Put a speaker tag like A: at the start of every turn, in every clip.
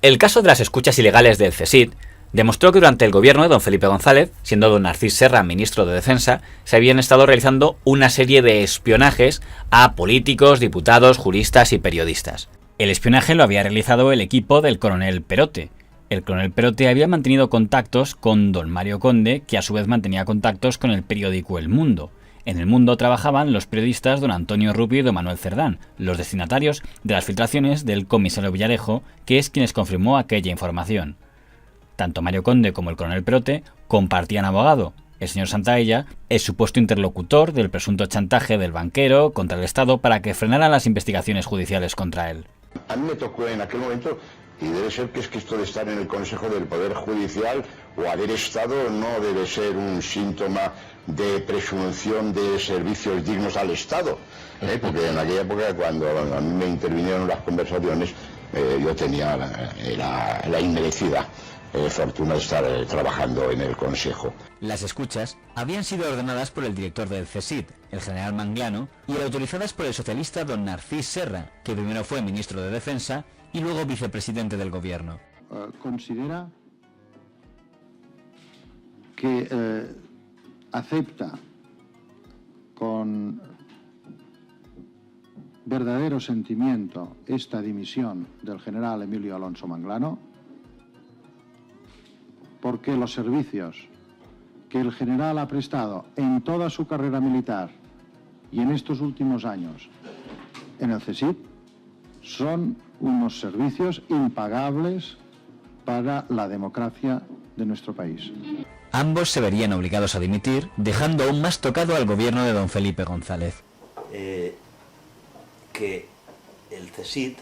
A: El caso de las escuchas ilegales del CSIC demostró que durante el gobierno de don Felipe González, siendo don Narcís Serra ministro de Defensa, se habían estado realizando una serie de espionajes a políticos, diputados, juristas y periodistas. El espionaje lo había realizado el equipo del coronel Perote. El coronel Perote había mantenido contactos con don Mario Conde, que a su vez mantenía contactos con el periódico El Mundo. En El Mundo trabajaban los periodistas don Antonio Rubio y don Manuel Cerdán, los destinatarios de las filtraciones del comisario Villarejo, que es quien les confirmó aquella información. Tanto Mario Conde como el coronel Perote compartían abogado. El señor Santaella es supuesto interlocutor del presunto chantaje del banquero contra el Estado para que frenaran las investigaciones judiciales contra él.
B: A mí me tocó en aquel momento, y debe ser que es que esto de estar en el Consejo del Poder Judicial o haber estado no debe ser un síntoma de presunción de servicios dignos al Estado, porque en aquella época cuando a mí me intervinieron las conversaciones yo tenía la inmerecida fortuna de estar trabajando en el Consejo.
C: Las escuchas habían sido ordenadas por el director del CSIC, el general Manglano, y autorizadas por el socialista don Narcís Serra, que primero fue ministro de Defensa y luego vicepresidente del gobierno.
D: Considera que acepta con verdadero sentimiento esta dimisión del general Emilio Alonso Manglano, porque los servicios que el general ha prestado en toda su carrera militar y en estos últimos años en el CSIC son unos servicios impagables para la democracia de nuestro país.
C: Ambos se verían obligados a dimitir, dejando aún más tocado al gobierno de don Felipe González.
E: Que el CSIC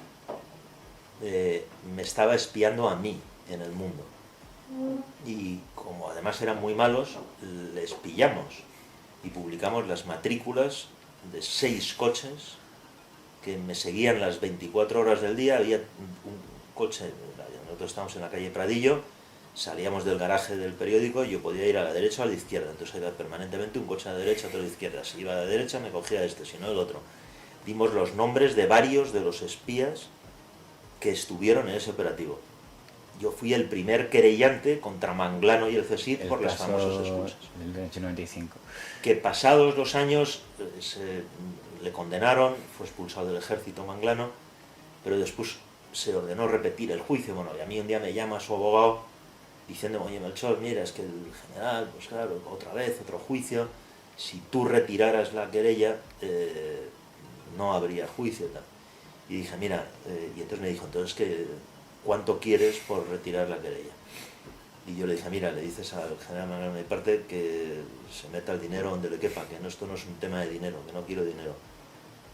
E: me estaba espiando a mí en El Mundo. Y como además eran muy malos, les pillamos y publicamos las matrículas de 6 coches que me seguían las 24 horas del día. Había un coche, nosotros estábamos en la calle Pradillo, salíamos del garaje del periódico, yo podía ir a la derecha o a la izquierda, entonces era permanentemente un coche a la derecha, otro a la izquierda. Si iba a la derecha me cogía este, si no el otro. Dimos los nombres de varios de los espías que estuvieron en ese operativo. Yo fui el primer querellante contra Manglano y el CSIC por las famosas escuchas.
A: Del 1995.
E: Que pasados los años le condenaron, fue expulsado del ejército Manglano, pero después se ordenó repetir el juicio. Bueno, y a mí un día me llama su abogado diciendo, oye Melchor, mira, es que el general, pues claro, otra vez, otro juicio, si tú retiraras la querella, no habría juicio y tal. Y dije, mira, y entonces me dijo, entonces ¿cuánto quieres por retirar la querella? Y yo le dije, mira, le dices al general Manglano de mi parte que se meta el dinero donde le quepa, que esto no es un tema de dinero, que no quiero dinero.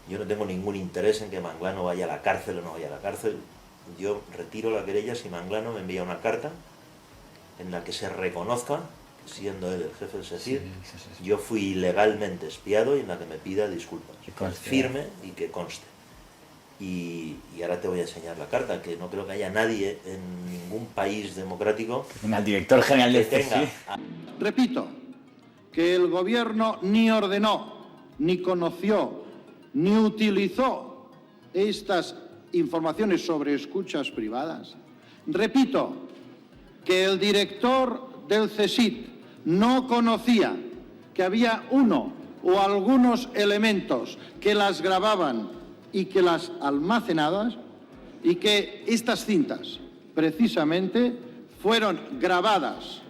E: Yo no tengo ningún interés en que Manglano vaya a la cárcel o no vaya a la cárcel. Yo retiro la querella si Manglano me envía una carta en la que se reconozca, siendo él el jefe del CSIC, yo fui ilegalmente espiado y en la que me pida disculpas. Que firme y que conste. Y ahora te voy a enseñar la carta, que no creo que haya nadie en ningún país democrático
A: Al director general del
E: tenga.
D: Repito, que el gobierno ni ordenó, ni conoció, ni utilizó estas informaciones sobre escuchas privadas. Repito, que el director del CSIC no conocía que había uno o algunos elementos que las grababan y que las almacenaban, y que estas cintas precisamente fueron grabadas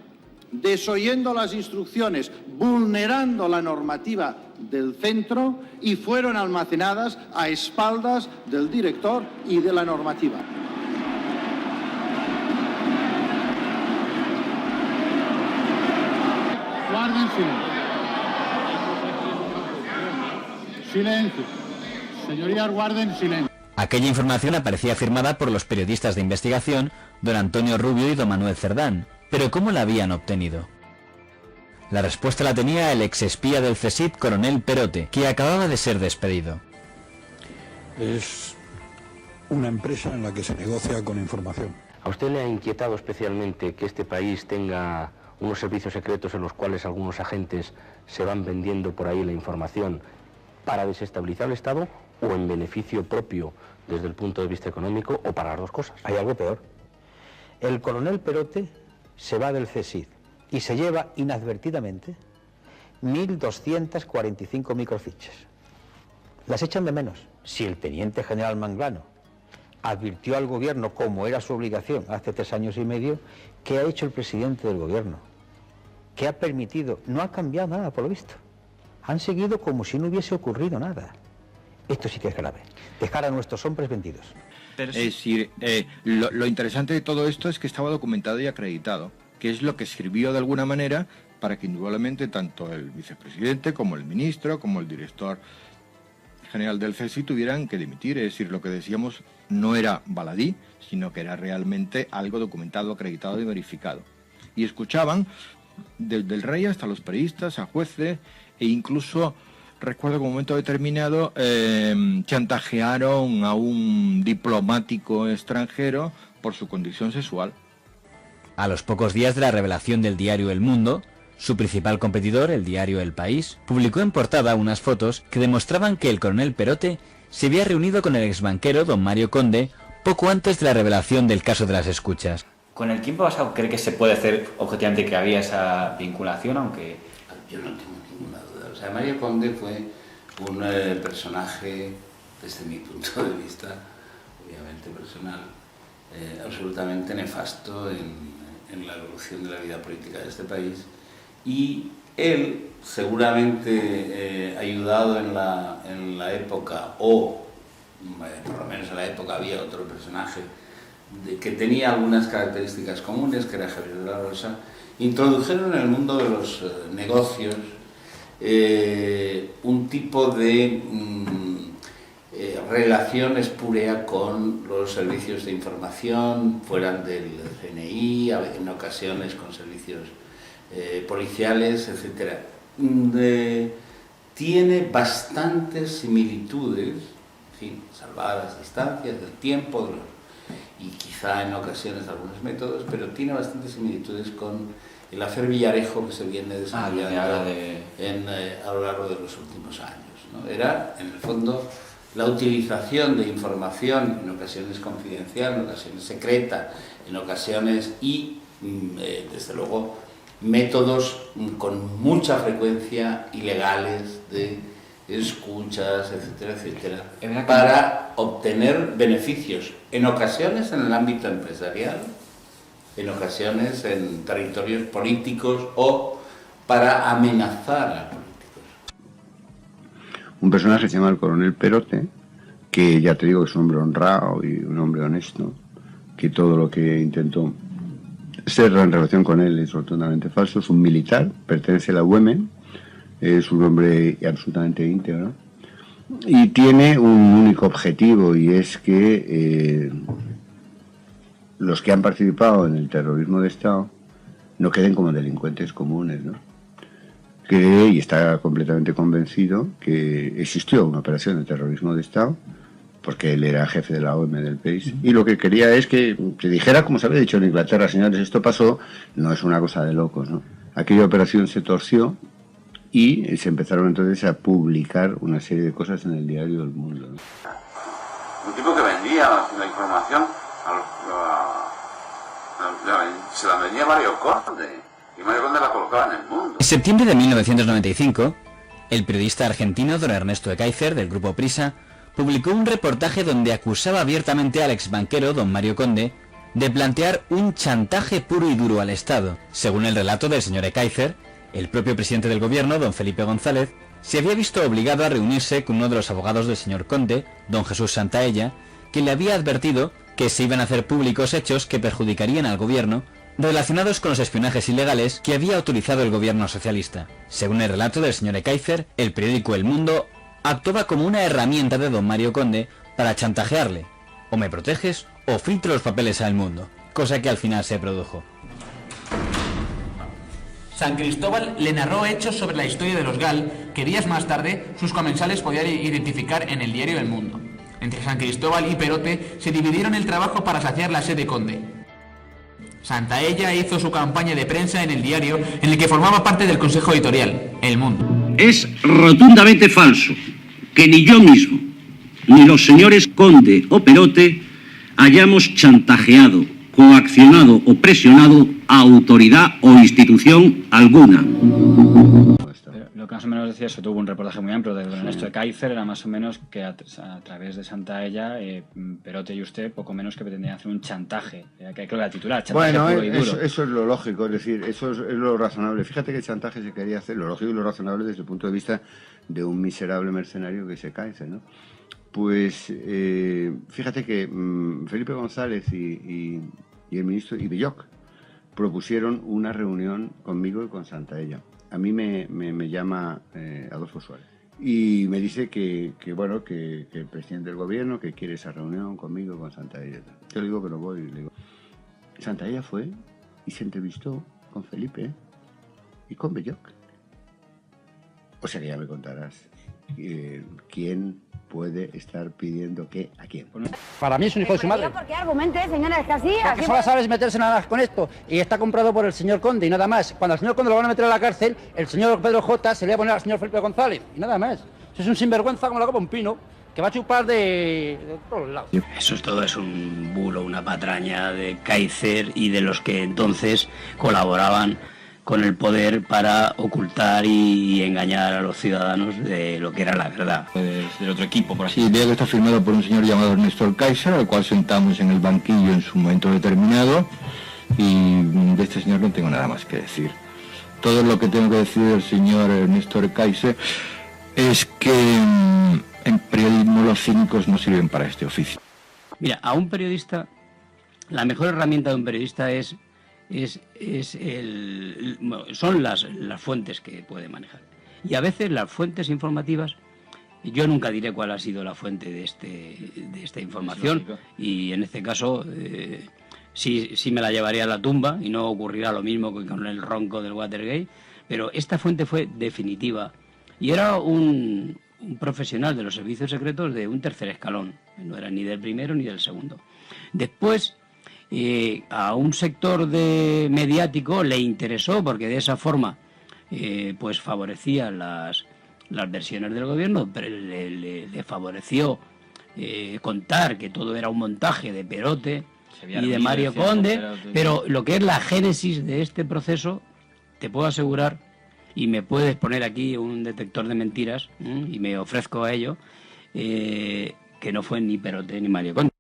D: desoyendo las instrucciones, vulnerando la normativa del centro, y fueron almacenadas a espaldas del director y de la normativa.
F: Guarden silencio. Silencio. Señorías, guarden silencio.
C: Aquella información aparecía firmada por los periodistas de investigación don Antonio Rubio y don Manuel Cerdán. Pero ¿cómo la habían obtenido? La respuesta la tenía el exespía del CSIC, coronel Perote, que acababa de ser despedido.
G: Es una empresa en la que se negocia con información.
H: ¿A usted le ha inquietado especialmente que este país tenga unos servicios secretos en los cuales algunos agentes se van vendiendo por ahí la información para desestabilizar el Estado o en beneficio propio desde el punto de vista económico, o para las dos cosas?
I: Hay algo peor. El coronel Perote se va del CSIC y se lleva inadvertidamente 1.245 microfichas. Las echan de menos. Si el teniente general Manglano advirtió al gobierno, como era su obligación hace 3 años y medio, ¿qué ha hecho el presidente del gobierno? ¿Qué ha permitido? No ha cambiado nada, por lo visto. Han seguido como si no hubiese ocurrido nada. Esto sí que es grave. Dejar a nuestros hombres vendidos.
J: Es decir, lo interesante de todo esto es que estaba documentado y acreditado, que es lo que sirvió de alguna manera para que indudablemente tanto el vicepresidente como el ministro, como el director general del CSIC tuvieran que dimitir. Es decir, lo que decíamos no era baladí, sino que era realmente algo documentado, acreditado y verificado. Y escuchaban desde el rey hasta los periodistas, a jueces, e incluso recuerdo que en un momento determinado chantajearon a un diplomático extranjero por su condición sexual.
C: A los pocos días de la revelación del diario El Mundo, su principal competidor, el diario El País, publicó en portada unas fotos que demostraban que el coronel Perote se había reunido con el exbanquero don Mario Conde poco antes de la revelación del caso de las escuchas.
A: ¿Con el tiempo pasado cree que se puede hacer objetivamente que había esa vinculación, aunque...?
K: Yo no tengo ninguna duda. O sea, Mario Conde fue un personaje, desde mi punto de vista, obviamente personal, absolutamente nefasto en la evolución de la vida política de este país, y él seguramente ayudado en la época, o por lo menos en la época había otro personaje que tenía algunas características comunes, que era Javier de la Rosa, introdujeron en el mundo de los negocios un tipo de relación espúrea con los servicios de información, fueran del CNI, en ocasiones con servicios policiales, etc. Tiene bastantes similitudes, en fin, salvadas las distancias del tiempo y quizá en ocasiones algunos métodos, pero tiene bastantes similitudes con el afer Villarejo que se viene desarrollando a lo largo de los últimos años, ¿no? Era, en el fondo, la utilización de información, en ocasiones confidencial, en ocasiones secreta, en ocasiones y, desde luego, métodos con mucha frecuencia ilegales de escuchas, etcétera, etcétera, para obtener beneficios, en ocasiones en el ámbito empresarial, en ocasiones en territorios políticos o para amenazar a políticos.
B: Un personaje se llama el coronel Perote, que ya te digo que es un hombre honrado y un hombre honesto, que todo lo que intentó ser en relación con él es rotundamente falso. Es un militar, pertenece a la UEM, es un hombre absolutamente íntegro y tiene un único objetivo, y es que los que han participado en el terrorismo de Estado no queden como delincuentes comunes, ¿no? Y está completamente convencido que existió una operación de terrorismo de Estado, porque él era jefe de la OEM del país, y lo que quería es que se dijera, como se había dicho en Inglaterra: señores, esto pasó, no es una cosa de locos, ¿no? Aquella operación se torció y se empezaron entonces a publicar una serie de cosas en el diario El Mundo, ¿no?
L: Un tipo que vendía la información, se la vendía Mario Conde, y Mario Conde la colocaba en El Mundo.
C: En septiembre de 1995, el periodista argentino don Ernesto Ekaizer, del grupo Prisa, publicó un reportaje donde acusaba abiertamente al exbanquero don Mario Conde de plantear un chantaje puro y duro al Estado. Según el relato del señor Ekaizer, el propio presidente del gobierno, don Felipe González, se había visto obligado a reunirse con uno de los abogados del señor Conde, don Jesús Santaella, que le había advertido que se iban a hacer públicos hechos que perjudicarían al gobierno relacionados con los espionajes ilegales que había autorizado el gobierno socialista. Según el relato del señor Ekaizer, el periódico El Mundo actuaba como una herramienta de don Mario Conde para chantajearle: o me proteges o filtro los papeles a El Mundo, cosa que al final se produjo.
M: San Cristóbal le narró hechos sobre la historia de los GAL que días más tarde sus comensales podían identificar en el diario El Mundo. Entre San Cristóbal y Perote se dividieron el trabajo para saciar la sed de Conde. Santaella hizo su campaña de prensa en el diario en el que formaba parte del consejo editorial, El Mundo.
N: Es rotundamente falso que ni yo mismo, ni los señores Conde o Perote hayamos chantajeado coaccionado o presionado a autoridad o institución alguna.
C: Lo que más o menos decía, eso tuvo un reportaje muy amplio de don Ernesto de Kaiser, era más o menos que a través de Santaella, Perote y usted poco menos que pretendían hacer un chantaje, que creo que la titular, chantaje puro y duro.
O: Eso es lo lógico, es decir, eso es lo razonable. Fíjate que el chantaje se quería hacer, lo lógico y lo razonable desde el punto de vista de un miserable mercenario que es Kaiser, ¿no? Pues fíjate que Felipe González y el ministro y Belloc propusieron una reunión conmigo y con Santaella. A mí me llama Adolfo Suárez y me dice que el presidente del gobierno que quiere esa reunión conmigo, con Santaella. Yo le digo que no voy. Le digo. Santaella fue y se entrevistó con Felipe y con Belloc. O sea que ya me contarás quién puede estar pidiendo qué a quién.
P: Para mí es un hijo de su madre.
Q: ¿Por qué argumente, señora? Es que así...
P: Porque solo sabes meterse nada más con esto. Y está comprado por el señor Conde y nada más. Cuando al señor Conde lo van a meter a la cárcel, el señor Pedro J. se le va a poner al señor Felipe González. Y nada más. Eso es un sinvergüenza como la copa un pino, que va a chupar de todos lados.
R: Eso todo es un bulo, una patraña de Kaiser y de los que entonces colaboraban con el poder para ocultar y engañar a los ciudadanos de lo que era la verdad.
J: Del otro equipo, por así decirlo. Sí, veo que está firmado por un señor llamado Néstor Kaiser, al cual sentamos en el banquillo en su momento determinado, y de este señor no tengo nada más que decir. Todo lo que tengo que decir del señor Néstor Kaiser es que en periodismo los cínicos no sirven para este oficio.
R: Mira, a un periodista, la mejor herramienta de un periodista son las fuentes que puede manejar. Y a veces las fuentes informativas, yo nunca diré cuál ha sido la fuente de esta información, y en este caso sí me la llevaría a la tumba y no ocurrirá lo mismo que con el ronco del Watergate, pero esta fuente fue definitiva y era un profesional de los servicios secretos de un tercer escalón, no era ni del primero ni del segundo. Después, a un sector mediático le interesó, porque de esa forma pues favorecía las versiones del gobierno, pero le favoreció contar que todo era un montaje de Perote y de Mario Conde, pero lo que es la génesis de este proceso, te puedo asegurar, y me puedes poner aquí un detector de mentiras, y me ofrezco a ello, que no fue ni Perote ni Mario Conde.